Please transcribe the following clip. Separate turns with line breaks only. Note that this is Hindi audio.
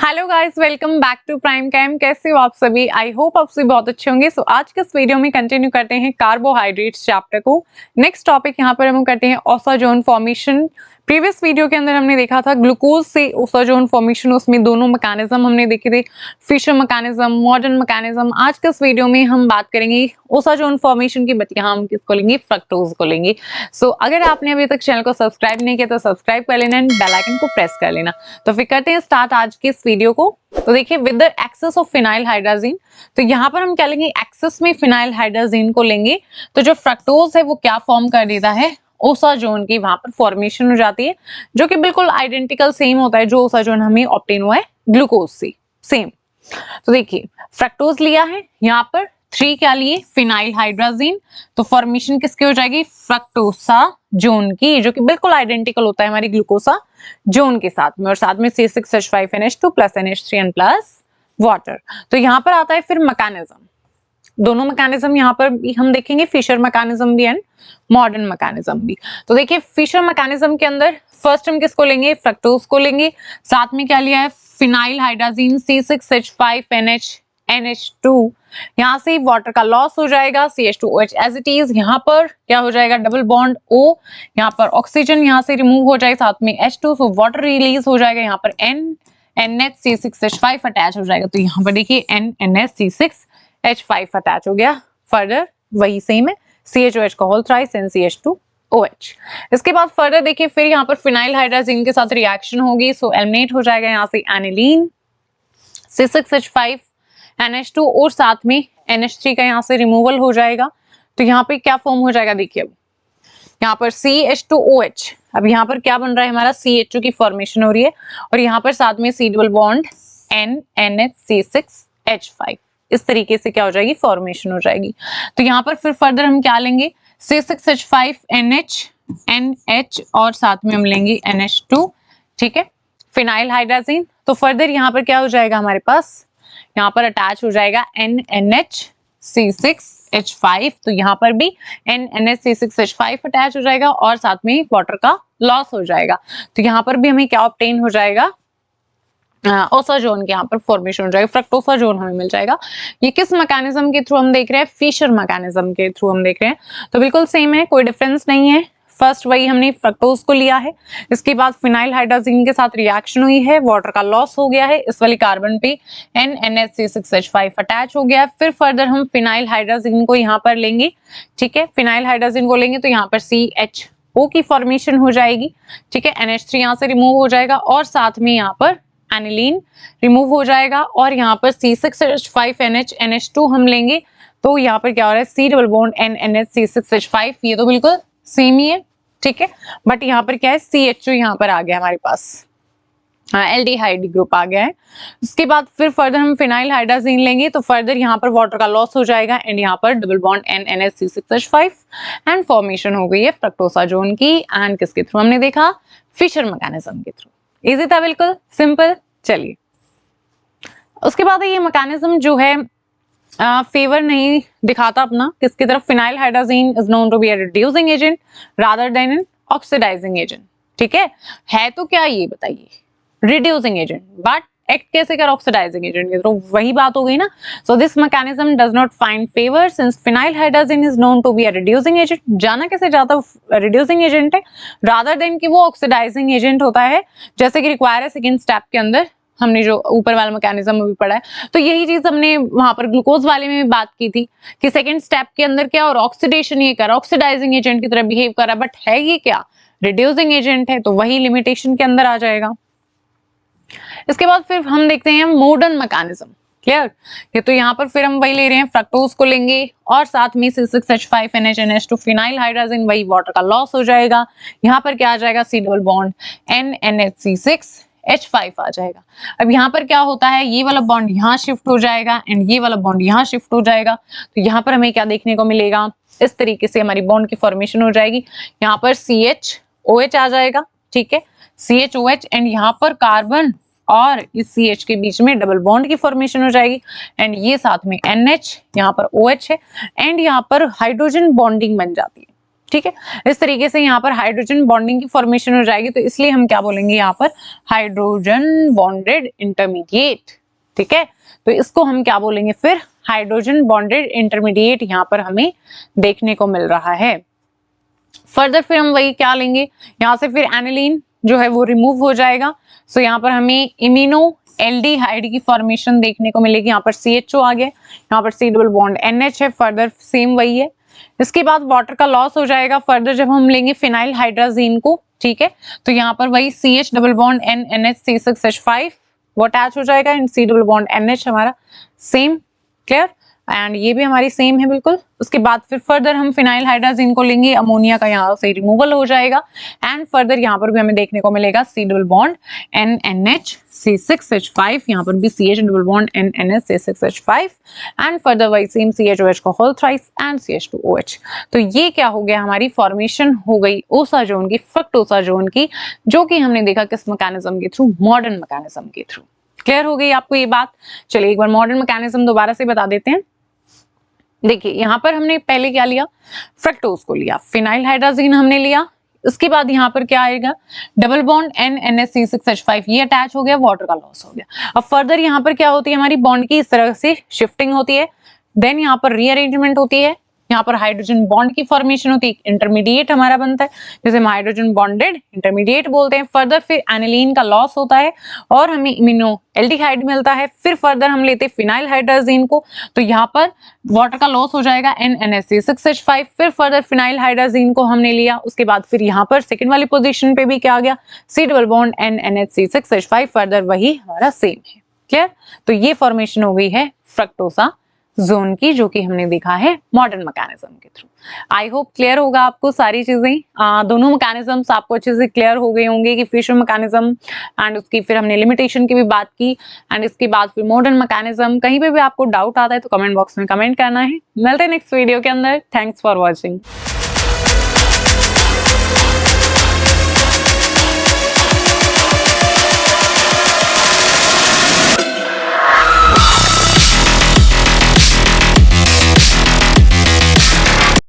Hello guys, welcome back to prime time. कैसे हो आप सभी? आई होप आप सभी बहुत अच्छे होंगे। सो आज के इस वीडियो में कंटिन्यू करते हैं कार्बोहाइड्रेट्स चैप्टर को। नेक्स्ट टॉपिक यहाँ पर हम करते हैं ओसाजोन फॉर्मेशन। प्रीवियस वीडियो के अंदर हमने देखा था ग्लूकोज से ओसाजोन फॉर्मेशन, उसमें दोनों मैकेनिज्म हमने देखे थे, फिशर मैकेनिज्म, मॉडर्न मैकेनिज्म। आज के इस वीडियो में हम बात करेंगे ओसाजोन फॉर्मेशन की, बट यहाँ हम किसको लेंगे? फ्रक्टोज को लेंगे। सो अगर आपने अभी तक चैनल को सब्सक्राइब नहीं किया तो सब्सक्राइब कर लेना एंड बेल आइकन को प्रेस कर लेना। तो फिर करते हैं स्टार्ट आज के इस वीडियो को। तो देखिए, with the excess of phenyl hydrazine, तो यहाँ पर हम क्या लेंगे? एक्सेस में फिनाइल हाइड्राजीन को लेंगे तो जो फ्रक्टोज है वो क्या फॉर्म कर देता है? ओसाजोन की वहां पर फॉर्मेशन हो जाती है, जो कि बिल्कुल आइडेंटिकल सेम होता है जो ओसाजोन हमें ऑब्टेन हुआ है ग्लूकोज से, सेम। तो देखिए, फ्रक्टोज लिया है, यहाँ पर 3 क्या लिए? Phenyl hydrazine. तो फॉर्मेशन किसकी हो जाएगी? फ्रक्टोसाजोन की, जो कि बिल्कुल आइडेंटिकल होता है हमारी ग्लूकोसा जोन के साथ में, और साथ में C6H5NH2 plus NH3N plus water. तो यहाँ पर आता है फिर मैकेनिज्म। दोनों मैकेनिज्म यहाँ पर भी हम देखेंगे, फिशर मैकेनिज्म भी एंड मॉडर्न मैकेनिज्म भी। तो देखिए, फिशर मैकेनिज्म के अंदर फर्स्ट हम किसको लेंगे? फ्रक्टोज को लेंगे। साथ में क्या लिया है? Phenyl hydrazine C6H5NH2। यहाँ से वाटर का लॉस हो जाएगा, CH2OH एज इट इज। यहाँ पर क्या हो जाएगा? डबल बॉन्ड O, यहाँ पर ऑक्सीजन यहाँ से रिमूव हो जाएगा, साथ में H2, सो वाटर रिलीज हो जाएगा। यहाँ पर NNHC6H5 अटैच हो जाएगा। तो यहाँ पर देखिए NNHC6H5 अटैच हो गया। फर्दर वही सेम है, CHOH का होल थ्राइस एंड CH2OH। इसके बाद फर्दर देखिए, फिर यहाँ पर फिनाइल हाइड्राजीन के साथ रिएक्शन होगी, सो एलिमिनेट हो जाएगा यहाँ से एनिलीन, C6H5NH2 और साथ में NH3 का यहाँ से रिमूवल हो जाएगा। तो यहाँ पे क्या फॉर्म हो जाएगा? देखिए, अब यहाँ पर CH2OH, अब यहाँ पर क्या बन रहा है? हमारा CH2 की फॉर्मेशन हो रही है, और यहाँ पर साथ में C डबल बॉन्ड NNHC6H5। इस तरीके से क्या हो जाएगी? फॉर्मेशन हो जाएगी। तो यहाँ पर फिर फर्दर हम क्या लेंगे? C6H5NH और साथ में हम लेंगे NH2, ठीक है, फिनाइल हाइड्राजीन। तो फर्दर यहाँ पर क्या हो जाएगा हमारे पास? यहाँ पर अटैच हो जाएगा NNHC6H5। तो यहाँ पर भी NNHC6H5 अटैच हो जाएगा और साथ में वाटर का लॉस हो जाएगा। तो यहाँ पर भी हमें क्या ऑब्टेन हो जाएगा? ओसाजोन के यहाँ पर फॉर्मेशन हो जाएगा, फ्रक्टोसाजोन हमें मिल जाएगा। ये किस मैकेनिज्म के थ्रू हम देख रहे हैं? फिशर मैकेनिज्म के थ्रू हम देख रहे हैं। तो बिल्कुल सेम है, कोई डिफरेंस नहीं है। फर्स्ट वही हमने फ्रक्टोज को लिया है, इसके बाद फिनाइल हाइड्राजीन के साथ रिएक्शन हुई है, वाटर का लॉस हो गया है, इस वाली कार्बन पे NNHC6H5 अटैच हो गया है। फिर फर्दर हम फिनाइल हाइड्राजीन को यहाँ पर लेंगे, ठीक है, फिनाइल हाइड्राजीन को लेंगे तो यहाँ पर CHO की फॉर्मेशन हो जाएगी, ठीक है, NH3 यहाँ से रिमूव हो जाएगा और साथ में यहाँ पर एनिलीन रिमूव हो जाएगा, और यहाँ पर C6H5NH2 हम लेंगे तो यहाँ पर क्या हो रहा है? C double bond NNHC6H5। ये तो बिल्कुल सेम ही है, ठीक है, बट यहाँ पर क्या है? CHO यहाँ पर आ गया हमारे पास, एल्डिहाइड ग्रुप आ गया है। उसके बाद फिर फर्दर हम फिनाइल हाइड्राजीन लेंगे तो फर्दर यहाँ पर वाटर का लॉस हो जाएगा एंड यहाँ पर double bond NNHC6H5 and formation हो गई है फ्रक्टोसाजोन की। एंड किसके थ्रू हमने देखा? फिशर मैकेनिज्म के थ्रू। इजी था, बिल्कुल सिंपल। चलिए, उसके बाद ये मैकेनिज्म जो है फेवर नहीं दिखाता अपना किसकी तरफ? Phenyl hydrazine is known to be a reducing agent rather than an oxidizing agent, ठीक है तो क्या ये बताइए? रिड्यूसिंग एजेंट, बट एक्ट कैसे कर? ऑक्सीडाइजिंग एजेंट की तरफ। वही बात हो गई ना। So this mechanism does not find favour since phenyl hydrazine is known to be a reducing agent. जाना कैसे जाता? रिड्यूसिंग एजेंट है रादर देन कि वो ऑक्सीडाइजिंग एजेंट होता है, जैसे कि रिक्वायर है सेकंड स्टेप के अंदर, हमने जो ऊपर वाला मैकेनिज्म में भी पढ़ा है। तो यही चीज हमने वहां पर ग्लूकोज वाले में भी बात की थी कि सेकंड स्टेप के अंदर क्या, और ऑक्सीडेशन ये कर ऑक्सीडाइजिंग एजेंट की तरह बिहेव कर रहा है, बट है ये क्या? रिड्यूसिंग एजेंट है। तो वही लिमिटेशन के अंदर आ जाएगा। इसके बाद फिर हम देखते हैं मॉडर्न मैकेनिज्म। क्लियर? ये तो यहाँ पर फिर हम वही ले रहे हैं, फ्रक्टोज को लेंगे और साथ में C6H5NH2 फिनाइल हाइड्राजीन, वही वाटर का लॉस हो जाएगा। यहाँ पर क्या आ जाएगा? C डबल बॉन्ड NNHC6H5 आ जाएगा। अब यहाँ पर क्या होता है? ये वाला बॉन्ड यहाँ शिफ्ट हो जाएगा एंड ये वाला बॉन्ड यहाँ शिफ्ट हो जाएगा। तो यहाँ पर हमें क्या देखने को मिलेगा? इस तरीके से हमारी बॉन्ड की फॉर्मेशन हो जाएगी। यहाँ पर CHOH आ जाएगा, ठीक है, CHOH एंड यहाँ पर कार्बन और इस CH के बीच में डबल बॉन्ड की फॉर्मेशन हो जाएगी एंड ये साथ में NH, यहाँ पर OH है एंड यहाँ पर हाइड्रोजन बॉन्डिंग बन जाती है। ठीक है, इस तरीके से यहाँ पर हाइड्रोजन बॉन्डिंग की फॉर्मेशन हो जाएगी, तो इसलिए हम क्या बोलेंगे यहाँ पर हाइड्रोजन बॉन्डेड इंटरमीडिएट। ठीक है, तो इसको हम क्या बोलेंगे फिर हाइड्रोजन बॉन्डेड इंटरमीडिएट यहाँ पर हमें देखने को मिल रहा है। फर्दर फिर हम वही क्या लेंगे, यहाँ से फिर एनिलीन जो है वो रिमूव हो जाएगा, सो यहाँ पर हमें इमिनो एल्डिहाइड की फॉर्मेशन देखने को मिलेगी। यहाँ पर CHO आ गया, यहाँ पर C डबल बॉन्ड NH है, फर्दर सेम वही है। इसके बाद वाटर का लॉस हो जाएगा फर्दर जब हम लेंगे फिनाइल हाइड्राजीन को। ठीक है, तो यहाँ पर वही CH डबल बॉन्ड NNH3CH5 वो अटैच हो जाएगा and C double bond NH हमारा सेम, क्लियर, एंड ये भी हमारी सेम है बिल्कुल। उसके बाद फिर फर्दर हम फिनाइल हाइड्राजीन को लेंगे, अमोनिया का यहाँ से रिमूवल हो जाएगा एंड फर्दर यहाँ पर भी हमें देखने को मिलेगा C डबल बॉन्ड NNHC6H5, यहाँ पर भी CH double bond NNHC6H5 and further वही सेम CHOH का होल थ्राइस एंड CH2OH। तो ये क्या हो गया, हमारी फॉर्मेशन हो गई ओसाजोन की, फ्रक्टोसाजोन की, जो कि हमने देखा किस मैकेनिज्म के थ्रू, मॉडर्न मैकेनिज्म के थ्रू। क्लियर हो गई आपको ये बात। चलिए एक बार मॉडर्न मैकेनिज्म दोबारा से बता देते हैं। देखिए यहाँ पर हमने पहले क्या लिया, फ्रक्टोज को लिया, फिनाइल हाइड्राजीन हमने लिया, उसके बाद यहाँ पर क्या आएगा, डबल बॉन्ड NNHC6H5 ये अटैच हो गया, वाटर का लॉस हो गया। अब फर्दर यहाँ पर क्या होती है, हमारी बॉन्ड की इस तरह से शिफ्टिंग होती है, देन यहाँ पर रीअरेंजमेंट होती है, यहाँ पर हाइड्रोजन बॉन्ड की फॉर्मेशन होती है, इंटरमीडिएट हमारा बनता है जिसे हम हाइड्रोजन बॉन्डेड इंटरमीडिएट बोलते हैं। फर्दर फिर एनिलीन का लॉस होता है और हमें इमिनो एल्डिहाइड मिलता है। फिर फर्दर हम लेते हैं फिनाइल हाइड्राजीन को, तो यहाँ पर वाटर का लॉस हो जाएगा NNHC6H5। फिर फर्दर फिनाइल हाइड्राजीन को हमने लिया, उसके बाद फिर यहाँ पर सेकेंड वाली पोजिशन पे भी क्या आ गया, C double bond NNHC6H5, further वही हमारा सेम है। क्लियर, तो ये फॉर्मेशन हो गई है फ्रक्टोसा जोन की, जो कि हमने देखा है मॉडर्न मैकेनिज्म के थ्रू। आई होप क्लियर होगा आपको सारी चीजें, दोनों मैकेनिज्म्स आपको अच्छे से क्लियर हो गए होंगे कि फिशर मैकेनिज्म एंड उसकी फिर हमने लिमिटेशन की भी बात की एंड इसके बाद फिर मॉडर्न मैकेनिज्म। कहीं पे भी आपको डाउट आता है तो कमेंट बॉक्स में कमेंट करना है। मिलते हैं नेक्स्ट वीडियो के अंदर। Thanks for watching.